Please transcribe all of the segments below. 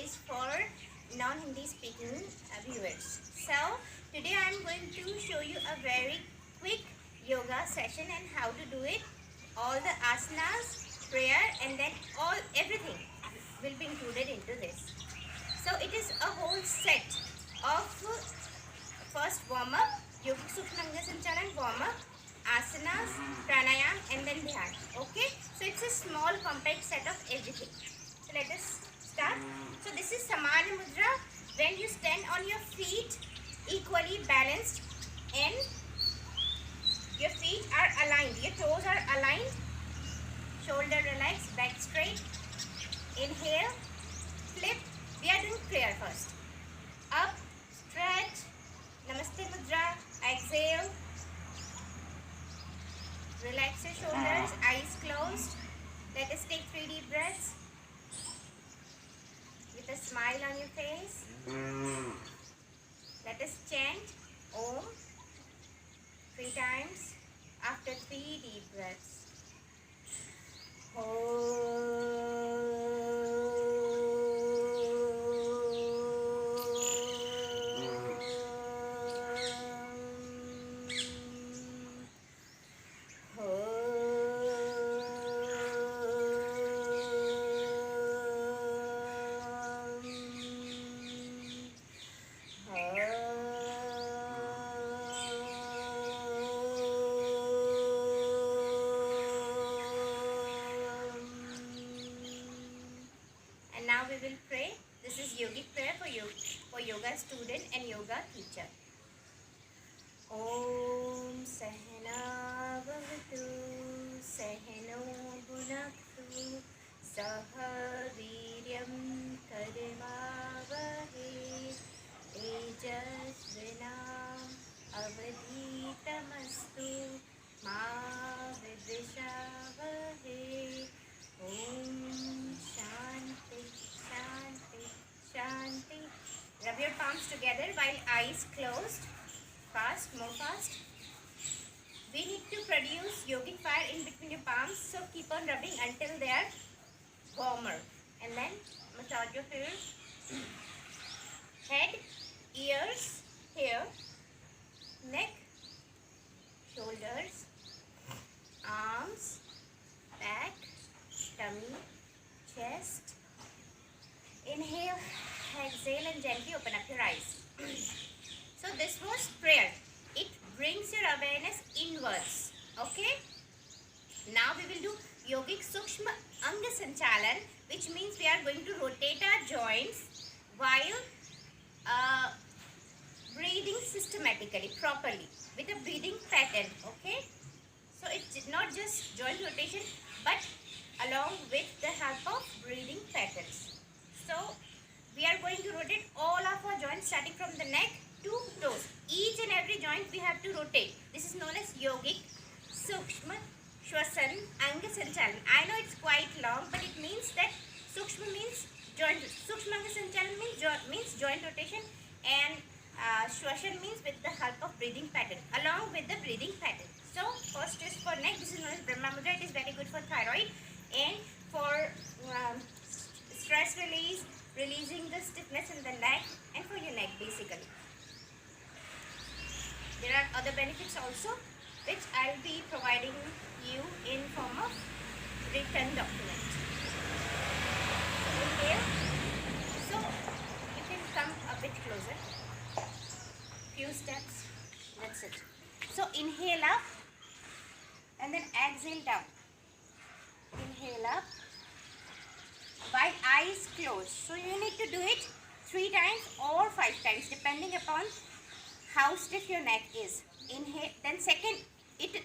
is for non-Hindi speaking viewers. So today I am going to show you a very quick yoga session and how to do it. All the asanas, prayer, and then everything will be included into this. So it is a whole set of first warm up, yogic Sukshma Anga Sanchalan warm up, asanas, pranayam, and then dhyan. Okay, so it's a small compact set of everything. So let us start. So this is Samana Mudra, when you stand on your feet equally balanced and your feet are aligned, your toes are aligned, shoulder relaxed, back straight. Inhale, flip. We are doing prayer first. Up, stretch, Namaste Mudra. Exhale. Relax your shoulders, eyes closed. Let us take 3 deep breaths. With a smile on your face. Let us chant Om 3 times after 3 deep breaths. Now we will pray. This is yogic prayer for yoga student and yoga teacher. Om Sahana Bhavatu Sahano Bhunaktu Saha Viryam Karmavahe Tejasvinam Avadhitamastu Ma Vidvishavahe. Om Shanti, Shanti, Shanti. Rub your palms together while eyes closed. Fast, more fast. We need to produce yogic fire in between your palms, so keep on rubbing until they are warmer. And then massage your head, ears, hair, neck, shoulders, arms, back, tummy, chest. Inhale, exhale, and gently open up your eyes. So this was prayer. It brings your awareness inwards. Okay? Now we will do yogic Sukshma Anga Sanchalan, which means we are going to rotate our joints while breathing systematically, properly, with a breathing pattern. Okay? So it's not just joint rotation, but along with the help of breathing patterns. So we are going to rotate all of our joints starting from the neck to toes. Each and every joint we have to rotate. This is known as yogic Sukshma Shwasan Anga Sanchalan. I know it's quite long, but it means that Sukshma means joint. Sukshma Anga Sanchalan means joint rotation, and Shwasan means with the help of breathing pattern, along with the breathing pattern. So first is for neck. This is known as Brahma Mudra. It is very good for thyroid and for stress release, releasing the stiffness in the neck, and for your neck basically. There are other benefits also, which I will be providing you in form of written document. Inhale. So you can come a bit closer. Few steps. That's it. So inhale up and then exhale down. Inhale up while eyes closed. So you need to do it 3 times or 5 times depending upon how stiff your neck is. Inhale, then second,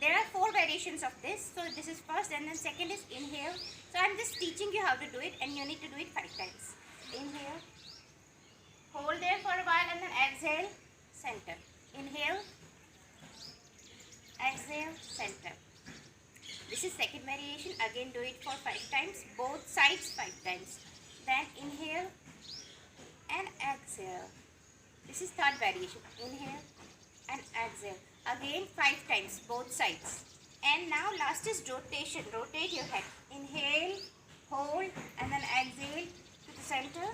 there are 4 variations of this. So this is first, and then second is inhale. So I'm just teaching you how to do it, and you need to do it 5 times. Inhale, hold there for a while, and then exhale, center. Inhale, exhale, center. This is second variation. Again do it for 5 times, both sides 5 times. Then inhale and exhale. This is third variation. Inhale and exhale. Again 5 times, both sides. And now last is rotation. Rotate your head. Inhale, hold, and then exhale to the center.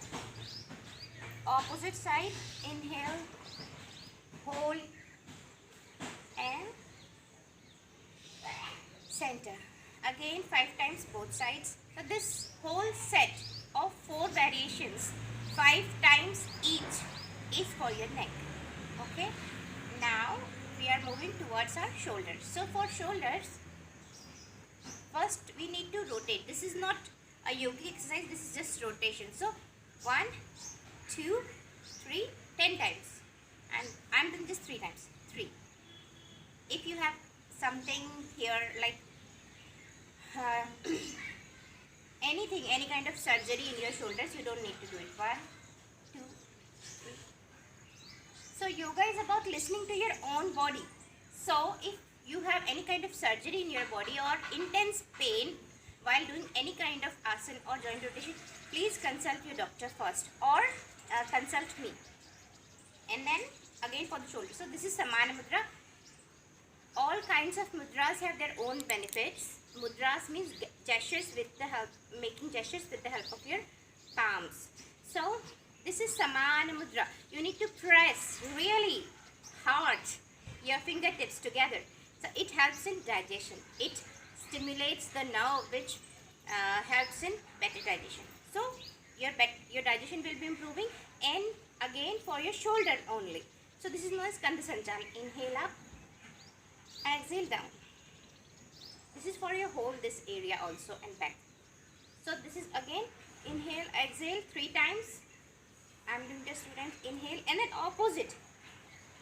Opposite side, inhale, hold, and center. Again 5 times both sides. So this whole set of 4 variations, 5 times each, is for your neck. Okay. Now we are moving towards our shoulders. So for shoulders, first we need to rotate. This is not a yogic exercise, this is just rotation. So 1, 2, 3, 10 times. And I'm doing just 3 times. 3. If you have something here like anything, any kind of surgery in your shoulders, you don't need to do it. 1, 2, 3. So yoga is about listening to your own body. So if you have any kind of surgery in your body or intense pain while doing any kind of asana or joint rotation, please consult your doctor first, or consult me. And then again for the shoulders. So this is Samana Mudra. All kinds of mudras have their own benefits. Mudras means gestures with the help, making gestures with the help of your palms. So this is Samana Mudra. You need to press really hard your fingertips together. So it helps in digestion. It stimulates the nerve which helps in better digestion. So your digestion will be improving, and again for your shoulder only. So this is known as Kanda Sanchal. Inhale up, exhale down. This is for your whole this area also and back. So this is again inhale, exhale 3 times. I'm doing just 3 times. Inhale and then opposite.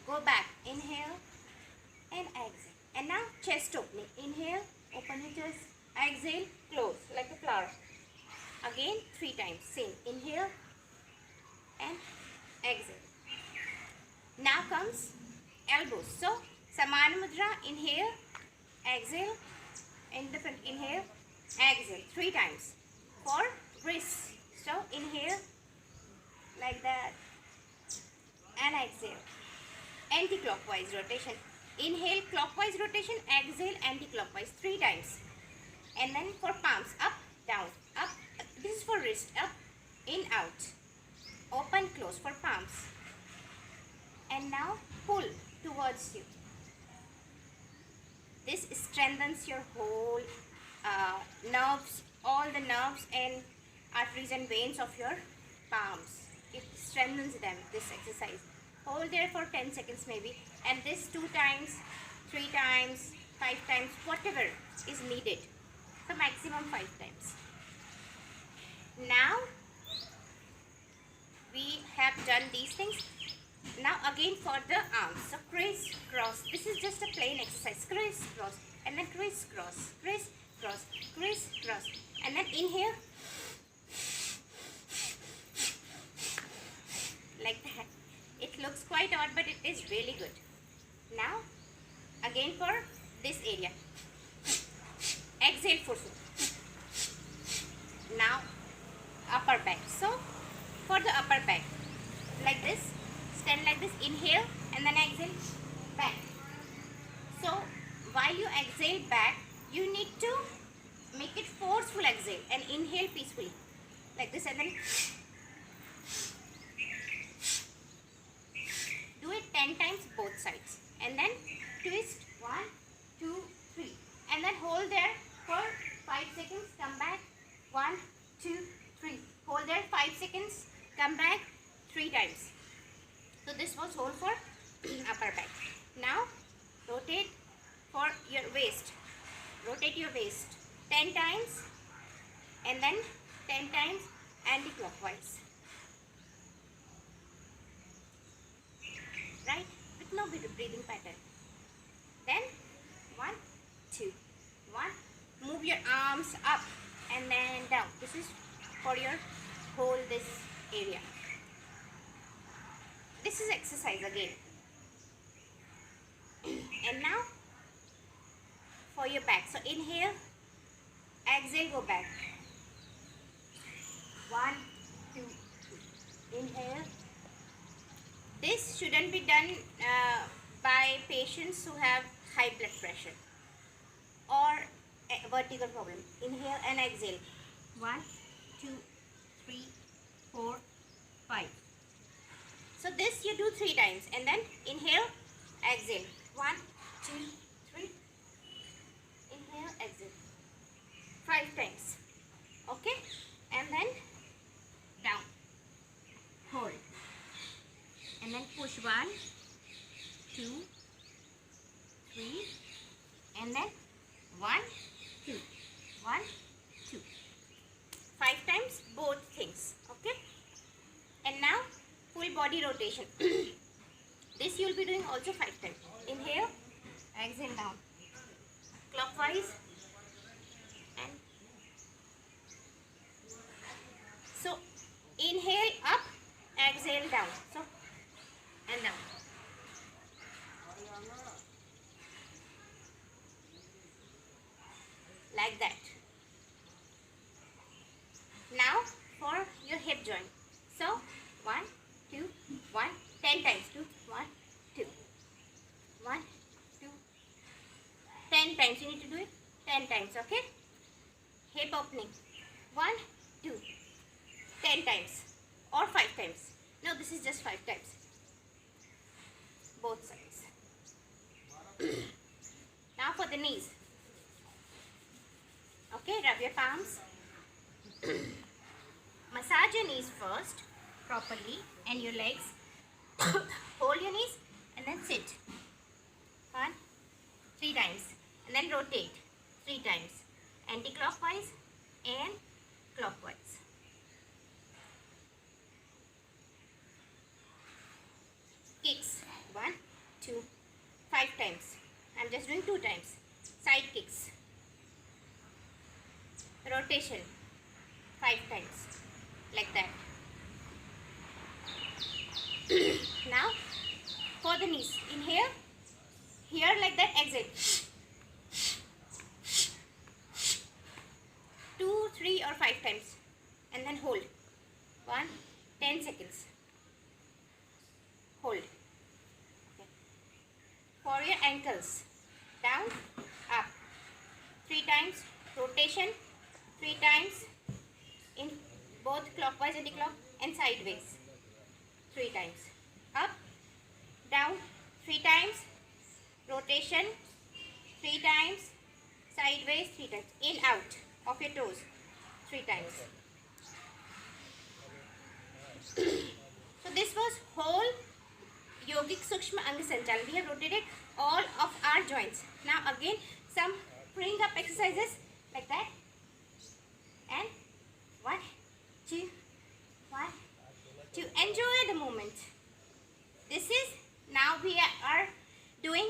Go back. Inhale and exhale. And now chest opening. Inhale, open your chest. Exhale, close like a flower. Again 3 times. Same. Inhale and exhale. Now comes elbows. So Samana Mudra. Inhale, exhale, in the front. Inhale, exhale 3 times. For wrists. So inhale like that and exhale. Anti-clockwise rotation. Inhale clockwise rotation, exhale anti-clockwise 3 times. And then for palms, up, down, up. This is for wrist. Up, in, out. Open, close for palms. And now pull towards you. This strengthens your whole nerves, all the nerves and arteries and veins of your palms. It strengthens them, this exercise. Hold there for 10 seconds maybe. And this 2 times, 3 times, 5 times, whatever is needed. So maximum 5 times. Now we have done these things. Now again for the arms. So criss cross. This is just a plain exercise. Criss cross and then criss cross, criss cross, criss cross. And then inhale like that. It looks quite odd, but it is really good. Now again for this area. Exhale for now upper back. So for the upper back, like this, stand like this, inhale and then exhale back. So while you exhale back, you need to make it forceful exhale and inhale peacefully like this, and then do it 10 times both sides, and then twist 1, 2, 3, and then hold there for 5 seconds, come back 1, 2, 3, hold there 5 seconds, come back 3 times. So this was hold for upper back. Now rotate for your waist. Rotate your waist 10 times and then 10 times anti-clockwise. Right? With no breathing pattern. Then 1, 2, 1. Move your arms up and then down. This is for your whole this area. This is exercise again. And now for your back. So inhale, exhale, go back. 1, 2, 3. Inhale. This shouldn't be done by patients who have high blood pressure or a vertigo problem. Inhale and exhale. 1, 2, 3, 4, 5. So this you do 3 times and then inhale, exhale. 1, 2, 3. Inhale, exhale. 5 times. Okay? And then down. Hold. And then push 1, 2, 3. And then 1, 2. 1, 2. 5 times both things. Okay? And now full body rotation. This you will be doing also 5 times. Inhale, exhale down. Clockwise. And so inhale up, exhale down. So and down. Like that. Now for your hip joint. So 1, 2, 1, 10 times. 2, 1, 2, 1, 2, 10 times. You need to do it 10 times. Okay? Hip opening. 1, 2, 10 times or 5 times. No, this is just 5 times. Both sides. Now for the knees. Okay, rub your palms. Massage your knees first properly and your legs. Hold your knees and then sit. 1, 3 times. And then rotate 3 times. Anti-clockwise and clockwise. Kicks. 1, 2, 5 times. I'm just doing 2 times. Side kicks. Rotation 5 times. Like that. Now for the knees. Inhale. Here like that. Exhale. 2, 3 or 5 times. And then hold. 1, 10 seconds. Hold. Okay. For your ankles. Down, up. 3 times. Rotation. 3 times. In both clockwise, anti-clock and sideways. 3 times. Up, down, 3 times. Rotation, 3 times. Sideways, 3 times. In, out of your toes, 3 times. So this was whole Yogic Sukshma Anga Sanchalan. We have rotated all of our joints. Now again some bring up exercises like that. And 1, 2, 1, 2. Enjoy the moment. This is, now we are doing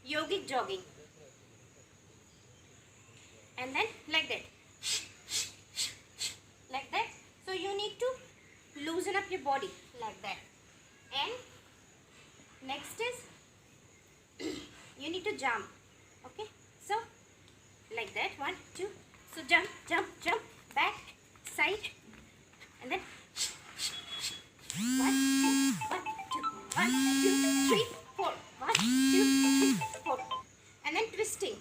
yogic jogging. And then like that. Like that. So you need to loosen up your body like that. And next is you need to jump. Okay. So like that. 1, 2. So jump, jump, jump. Back, side. And then 1, 2, 1, 2, 1, 2, 3, 4. 1, 2, 3, 4. And then twisting.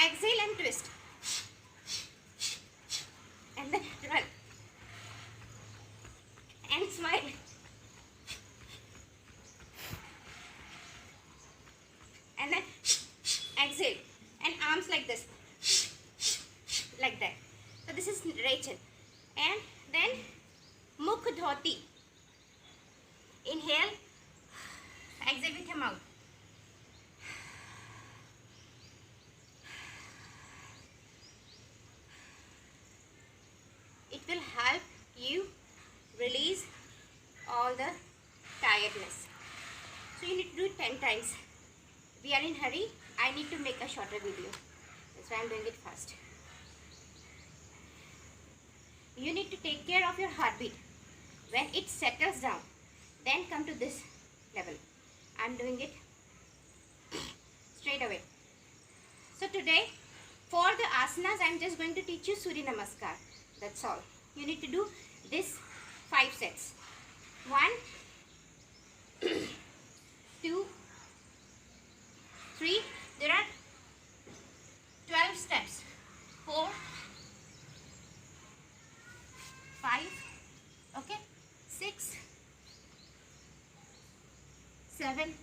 Exhale and twist. And then run. And smile. And then exhale. And arms like this. Like that. So this is Rachel. And then Mukh Dhoti. Inhale. Exhale with your mouth. It will help you release all the tiredness. So you need to do it 10 times. We are in hurry. I need to make a shorter video. That's why I'm doing it fast. You need to take care of your heartbeat. When it settles down, then come to this level. I'm doing it straight away. So today, for the asanas, I'm just going to teach you Surya Namaskar. That's all. You need to do this 5 sets. 1, 2, 3. There are 12 steps. 4, 5, okay, 6, 7,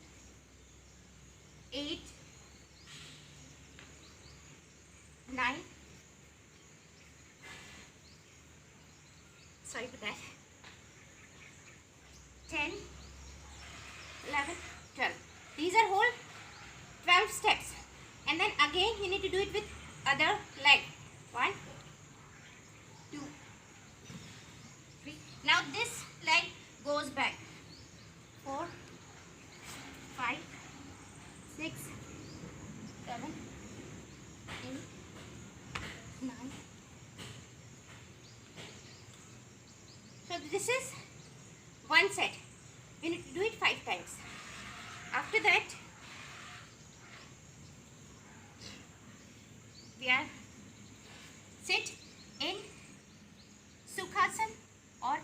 8, 9, sorry for that, 10, 11, 12. These are whole 12 steps. And then again you need to do it with other leg. 1, 2, 3. Now this leg goes back. 4, 5, 6, 7, 8, 9. So this is one set. You need to do it 5 times. After that, we are sit in Sukhasana, or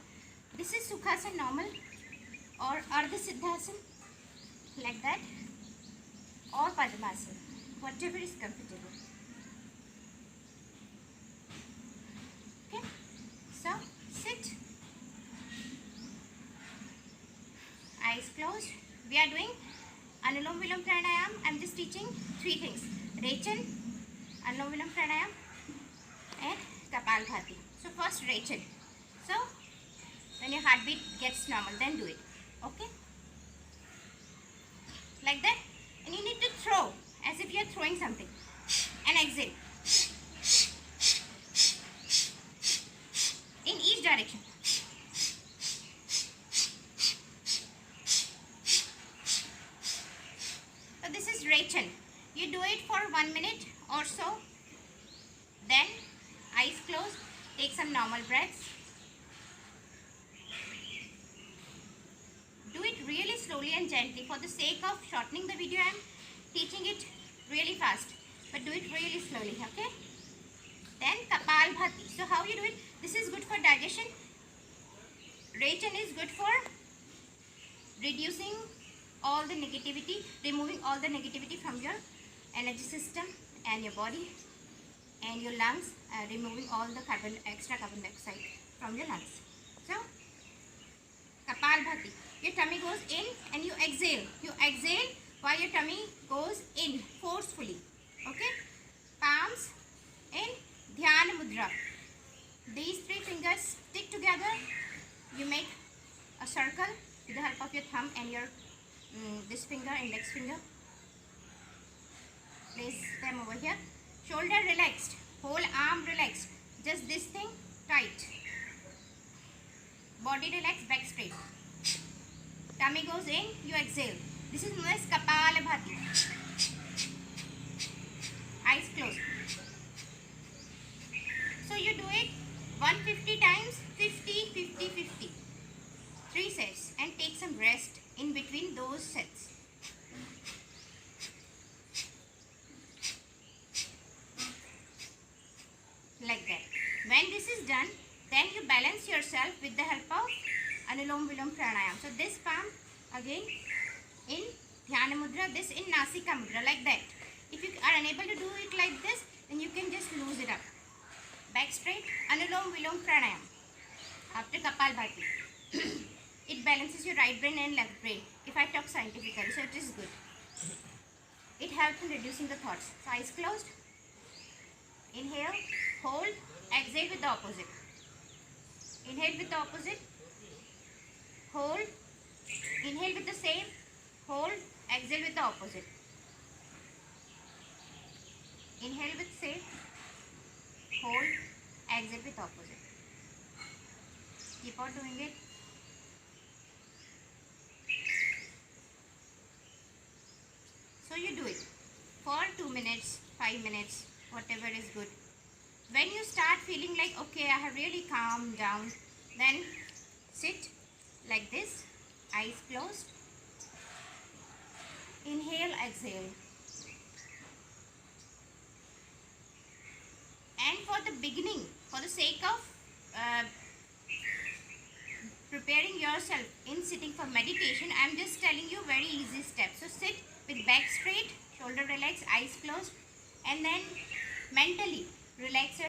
this is Sukhasana normal, or Ardha Siddhasana, like that, or Padmasana, whatever is comfortable. Okay, so sit, eyes closed. We are doing Anulom Vilom Pranayam. I am just teaching 3 things: Rechan, Anulom Vilom Pranayam, and Kapalbhati. So first Rechan. So when your heartbeat gets normal, then do it. Okay? Like that. And you need to throw as if you are throwing something. And exhale. In each direction. So this is Rechan. You do it for 1 minute or so. Then eyes closed. Take some normal breaths. Do it really slowly and gently. For the sake of shortening the video, I am teaching it really fast. But do it really slowly, okay? Then Kapalbhati. So how you do it? This is good for digestion. Rechan is good for reducing all the negativity, removing all the negativity from your energy system and your body and your lungs, removing all the extra carbon dioxide from your lungs. So Kapalbhati. Your tummy goes in and you exhale. You exhale while your tummy goes in forcefully. Okay? Palms in Dhyana Mudra. These 3 fingers stick together. You make a circle with the help of your thumb and your this finger, index finger. Place them over here. Shoulder relaxed. Whole arm relaxed. Just this thing tight. Body relaxed, back straight. Tummy goes in, you exhale. This is known as Kapalabhati. Eyes closed. So you do it 150 times, 50, 50, 50. 3 sets, and take some rest in between those sets. Like that. When this is done, then you balance yourself with the help of Anulom Vilom Pranayam. So this palm again in Dhyana Mudra, this in Nasika Mudra, like that. If you are unable to do it like this, then you can just loose it up. Back straight, Anulom Vilom Pranayam. After Kapalbhati. It balances your right brain and left brain. If I talk scientifically, so it is good. It helps in reducing the thoughts. So eyes closed. Inhale, hold, exhale with the opposite. Inhale with the opposite. Hold, inhale with the same, hold, exhale with the opposite. Inhale with same, hold, exhale with opposite. Keep on doing it. So you do it for 2 minutes, 5 minutes, whatever is good. When you start feeling like, okay, I have really calmed down, then sit like this, eyes closed. Inhale, exhale. And for the beginning, for the sake of preparing yourself in sitting for meditation, I am just telling you very easy steps. So sit with back straight, shoulder relaxed, eyes closed, and then mentally relax your